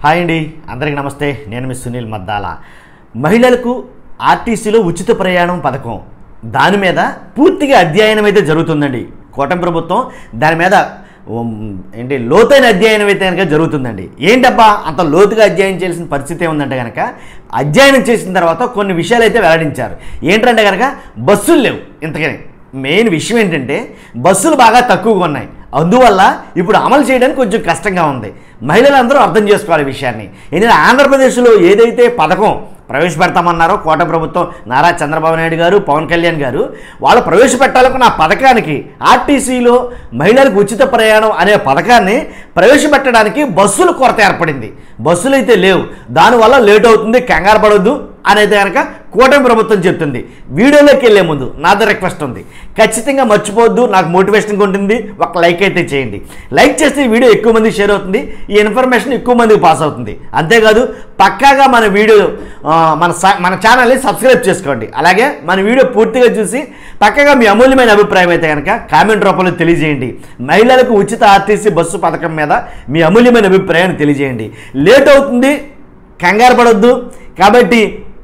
Hi అండి, అందరికీ నమస్తే. నేను మీ సునీల్ మద్దాల. మహిళలకు ఆర్టీసీలో ఉచిత ప్రయాణం పథకం దాని మీద పూర్తిగా అధ్యయనం అయితే జరుగుతుందండి. కూటమి ప్రభుత్వం దాని మీద లోతైన అధ్యయనం అయితే కనుక జరుగుతుందండి. ఏంటబ్బా అంత లోతుగా అధ్యయనం చేయాల్సిన పరిస్థితి ఏముందంటే కనుక అధ్యయనం చేసిన తర్వాత కొన్ని విషయాలు అయితే వెల్లడించారు. ఏంటంటే కనుక బస్సులు లేవు. ఇంతకని మెయిన్ విషయం ఏంటంటే బస్సులు బాగా తక్కువగా ఉన్నాయి. అందువల్ల ఇప్పుడు అమలు చేయడానికి కొంచెం కష్టంగా ఉంది. మహిళలందరూ అర్థం చేసుకోవాలి విషయాన్ని. ఎందుకంటే ఆంధ్రప్రదేశ్లో ఏదైతే పథకం ప్రవేశపెడతామన్నారో కూటమి ప్రభుత్వం, నారా చంద్రబాబు నాయుడు గారు, పవన్ కళ్యాణ్ గారు వాళ్ళు ప్రవేశపెట్టాలనుకున్న ఆ పథకానికి ఆర్టీసీలో మహిళలకు ఉచిత ప్రయాణం అనే పథకాన్ని ప్రవేశపెట్టడానికి బస్సుల కొరత ఏర్పడింది. బస్సులు అయితే లేవు. దానివల్ల లేట్ అవుతుంది, కంగారు పడవద్దు అనేది కనుక కూటమి ప్రభుత్వం చెప్తుంది. వీడియోలోకి వెళ్ళే ముందు నాది రిక్వెస్ట్ ఉంది, ఖచ్చితంగా మర్చిపోవద్దు. నాకు మోటివేషన్గా ఉంటుంది. ఒక లైక్ అయితే చేయండి. లైక్ చేస్తే ఈ వీడియో ఎక్కువ మందికి షేర్ అవుతుంది, ఈ ఇన్ఫర్మేషన్ ఎక్కువ మందికి పాస్ అవుతుంది. అంతేకాదు పక్కాగా మన వీడియో మన ఛానల్ని సబ్స్క్రైబ్ చేసుకోండి. అలాగే మన వీడియో పూర్తిగా చూసి పక్కగా మీ అమూల్యమైన అభిప్రాయం అయితే కనుక కామెంట్ రూపంలో తెలియజేయండి. మహిళలకు ఉచిత ఆర్టీసీ బస్సు పథకం మీద మీ అమూల్యమైన అభిప్రాయాన్ని తెలియజేయండి. లేట్ అవుతుంది, కంగారు పడొద్దు. కాబట్టి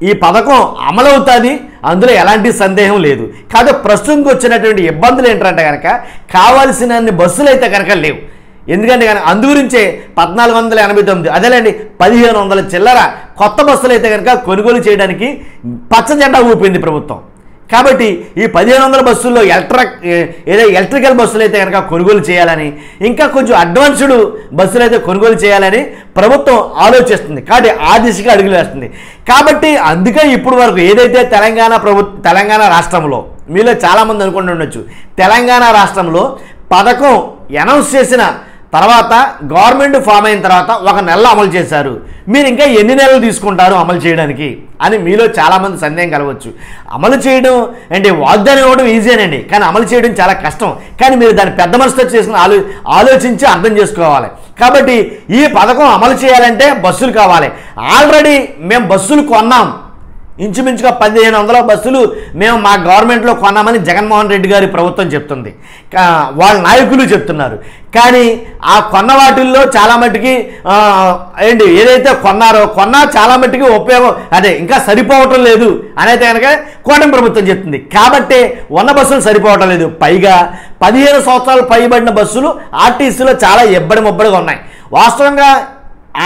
ఈ పథకం అమలవుతుంది, అందులో ఎలాంటి సందేహం లేదు. కాదు ప్రస్తుతంకి వచ్చినటువంటి ఇబ్బందులు ఏంటంటే కనుక కావాల్సిన అన్ని బస్సులు అయితే కనుక లేవు. ఎందుకంటే కనుక అందుగురించే 1489 అదేలేండి 1500 చిల్లర కొత్త బస్సులు అయితే కనుక కొనుగోలు చేయడానికి పచ్చ జెండా ఊపింది ప్రభుత్వం. కాబట్టి ఈ 1500 బస్సుల్లో ఎలక్ట్రికల్ బస్సులు అయితే కనుక కొనుగోలు చేయాలని, ఇంకా కొంచెం అడ్వాన్స్డ్ బస్సులు అయితే కొనుగోలు చేయాలని ప్రభుత్వం ఆలోచిస్తుంది. కాబట్టి ఆ దిశగా అడుగులు వేస్తుంది. కాబట్టి అందుకే ఇప్పుడు వరకు ఏదైతే తెలంగాణ రాష్ట్రంలో మీలో చాలామంది అనుకుంటూ ఉండొచ్చు, తెలంగాణ రాష్ట్రంలో పథకం అనౌన్స్ చేసిన తర్వాత గవర్నమెంట్ ఫామ్ అయిన తర్వాత 1 నెల అమలు చేశారు. మీరు ఇంకా ఎన్ని నెలలు తీసుకుంటారు అమలు చేయడానికి అని మీలో చాలామంది సందేహం కలవచ్చు. అమలు చేయడం అంటే వాగ్దానం ఇవ్వడం ఈజీనండి, కానీ అమలు చేయడం చాలా కష్టం. కానీ మీరు దాన్ని పెద్ద మనసుతో చేసుకుని ఆలోచించి అర్థం చేసుకోవాలి. కాబట్టి ఈ పథకం అమలు చేయాలంటే బస్సులు కావాలి. ఆల్రెడీ మేము బస్సులు కొన్నాం, ఇంచుమించుగా 1500 బస్సులు మేము మా గవర్నమెంట్లో కొన్నామని జగన్మోహన్ రెడ్డి గారి ప్రభుత్వం చెప్తుంది, వాళ్ళ నాయకులు చెప్తున్నారు. కానీ ఆ కొన్న వాటిల్లో చాలా మట్టుకి ఏదైతే కొన్నా చాలా మట్టుకి ఉపయోగం ఇంకా సరిపోవటం లేదు అనేది కనుక కూటమి ప్రభుత్వం చెప్తుంది. కాబట్టి ఉన్న బస్సులు సరిపోవటం లేదు. పైగా 15 సంవత్సరాలు పైబడిన బస్సులు ఆర్టీసీలో చాలా ముబ్బడిగా ఉన్నాయి. వాస్తవంగా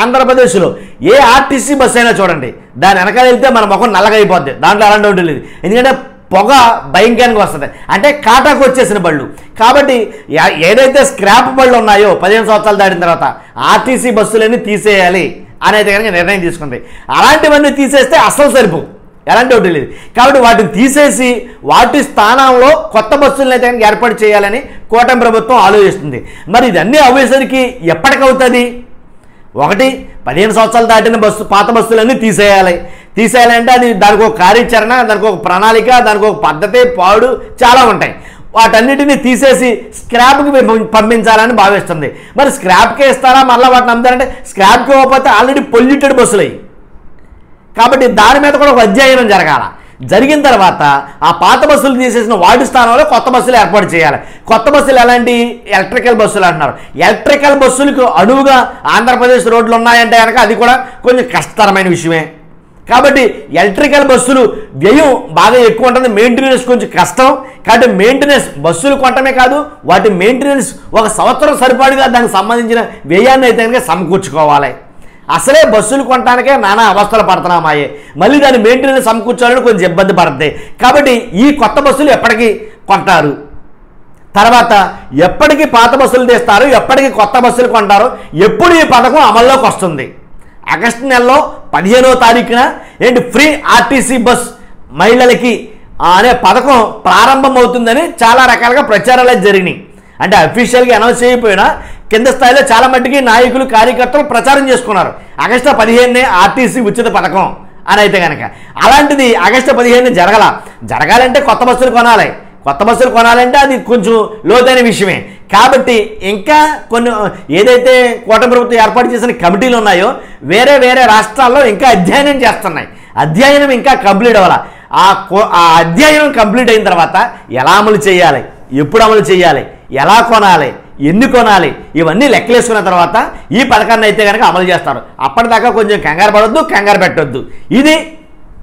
ఆంధ్రప్రదేశ్లో ఏ ఆర్టీసీ బస్సు అయినా చూడండి, దాని వెనకాల వెళ్తే మన ముఖం నల్లగా అయిపోద్ది. దాంట్లో అలాంటి డౌట్ లేదు. ఎందుకంటే పొగ భయంకరంగా వస్తుంది, అంటే కాటాకు వచ్చేసిన బళ్ళు. కాబట్టి ఏదైతే స్క్రాప్ బళ్ళు ఉన్నాయో 15 సంవత్సరాలు దాటిన తర్వాత ఆర్టీసీ బస్సులన్నీ తీసేయాలి అనేది కనుక నిర్ణయం తీసుకుంది. అలాంటివన్నీ తీసేస్తే అస్సలు సరిపోవు, ఎలాంటి డౌట్ లేదు. కాబట్టి వాటిని తీసేసి వాటి స్థానంలో కొత్త బస్సులను అయితే కనుక ఏర్పాటు చేయాలని కూటమి ప్రభుత్వం ఆలోచిస్తుంది. మరి ఇదన్నీ అవ్వేసరికి ఎప్పటికవుతుంది? 15 సంవత్సరాలు దాటిన పాత బస్సులన్నీ తీసేయాలంటే అది దానికి ఒక కార్యాచరణ, దానికి ఒక ప్రణాళిక, దానికి ఒక పద్ధతి, పాడు చాలా ఉంటాయి. వాటన్నిటిని తీసేసి స్క్రాప్కి పంపించాలని భావిస్తుంది. మరి స్క్రాప్కే ఇస్తారా? మళ్ళీ వాటిని అమ్ముతారంటే స్క్రాప్కి ఇవ్వకపోతే ఆల్రెడీ పొల్యూటెడ్ బస్సులు అయ్యి. కాబట్టి దాని మీద కూడా ఒక అధ్యయనం జరిగిన తర్వాత ఆ పాత బస్సులు తీసేసిన వాటి స్థానంలో కొత్త బస్సులు ఏర్పాటు చేయాలి. కొత్త బస్సులు ఎలాంటి ఎలక్ట్రికల్ బస్సులు అంటున్నారు. ఎలక్ట్రికల్ బస్సులకు అణువుగా ఆంధ్రప్రదేశ్ రోడ్లు ఉన్నాయంటే కనుక అది కూడా కొంచెం కష్టతరమైన విషయమే. కాబట్టి ఎలక్ట్రికల్ బస్సులు వ్యయం బాగా ఎక్కువ ఉంటుంది, మెయింటెనెన్స్ కొంచెం కష్టం. కాబట్టి మెయింటెనెన్స్ బస్సులు కొనటమే కాదు, వాటి మెయింటెనెన్స్ 1 సంవత్సరం సరిపాటుగా దానికి సంబంధించిన వ్యయాన్ని అయితే కనుక సమకూర్చుకోవాలి. అసలే బస్సులు కొనడానికే నానా అవస్థలు పడుతున్నామాయే, మళ్ళీ దాన్ని మెయింటెనెన్స్ సమకూర్చాలని కొంచెం ఇబ్బంది పడుతుంది. కాబట్టి ఈ కొత్త బస్సులు ఎప్పటికీ కొంటారు, తర్వాత ఎప్పటికీ పాత బస్సులు తీస్తారు, ఎప్పటికీ కొత్త బస్సులు కొంటారు, ఎప్పుడు ఈ పథకం అమల్లోకి వస్తుంది? ఆగస్టు నెలలో 15వ తారీఖున ఫ్రీ ఆర్టీసీ బస్ మహిళలకి అనే పథకం ప్రారంభమవుతుందని చాలా రకాలుగా ప్రచారాలు జరిగినాయి. అంటే అఫీషియల్గా అనౌన్స్ చేయకపోయినా కింద స్థాయిలో చాలా మట్టుకి నాయకులు, కార్యకర్తలు ప్రచారం చేసుకున్నారు. ఆగస్టు 15నే ఆర్టీసీ ఉచిత పథకం అని అయితే కనుక. అలాంటిది ఆగస్టు 15 జరగాలంటే కొత్త బస్సులు కొనాలి. కొత్త బస్సులు కొనాలంటే అది కొంచెం లోతైన విషయమే. కాబట్టి ఇంకా కొన్ని ఏదైతే కూటమి ప్రభుత్వం ఏర్పాటు చేసిన కమిటీలు ఉన్నాయో వేరే రాష్ట్రాల్లో ఇంకా అధ్యయనం చేస్తున్నాయి. అధ్యయనం ఇంకా కంప్లీట్ అవ్వాలి. ఆ అధ్యయనం కంప్లీట్ అయిన తర్వాత ఎలా అమలు చేయాలి, ఎప్పుడు అమలు చేయాలి, ఎలా కొనాలి, ఎన్ని కొనాలి, ఇవన్నీ లెక్కలేసుకున్న తర్వాత ఈ పథకాన్ని అయితే కనుక అమలు చేస్తారు. అప్పటిదాకా కొంచెం కంగారు పడొద్దు, కంగారు పెట్టొద్దు. ఇది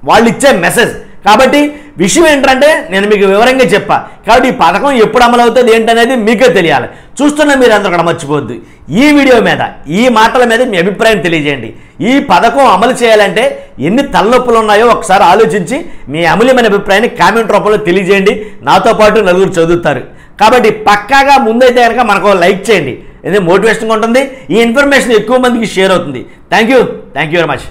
వాళ్ళు ఇచ్చే మెసేజ్. కాబట్టి విషయం ఏంటంటే నేను మీకు వివరంగా చెప్పా. కాబట్టి ఈ పథకం ఎప్పుడు అమలు అవుతుంది ఏంటనేది మీకే తెలియాలి. చూస్తున్న మీరు అందరూ కూడా మర్చిపోవద్దు. ఈ వీడియో మీద, ఈ మాటల మీద మీ అభిప్రాయం తెలియజేయండి. ఈ పథకం అమలు చేయాలంటే ఎన్ని తలనొప్పులు ఉన్నాయో ఒకసారి ఆలోచించి మీ అమూల్యమైన అభిప్రాయాన్ని కామెంట్ రూపంలో తెలియజేయండి. నాతో పాటు నలుగురు చదువుతారు. కాబట్టి పక్కాగా ముందైతే కనుక మనకు లైక్ చేయండి. ఇది మోటివేషన్గా ఉంటుంది. ఈ ఇన్ఫర్మేషన్ ఎక్కువ మందికి షేర్ అవుతుంది. Thank you very much.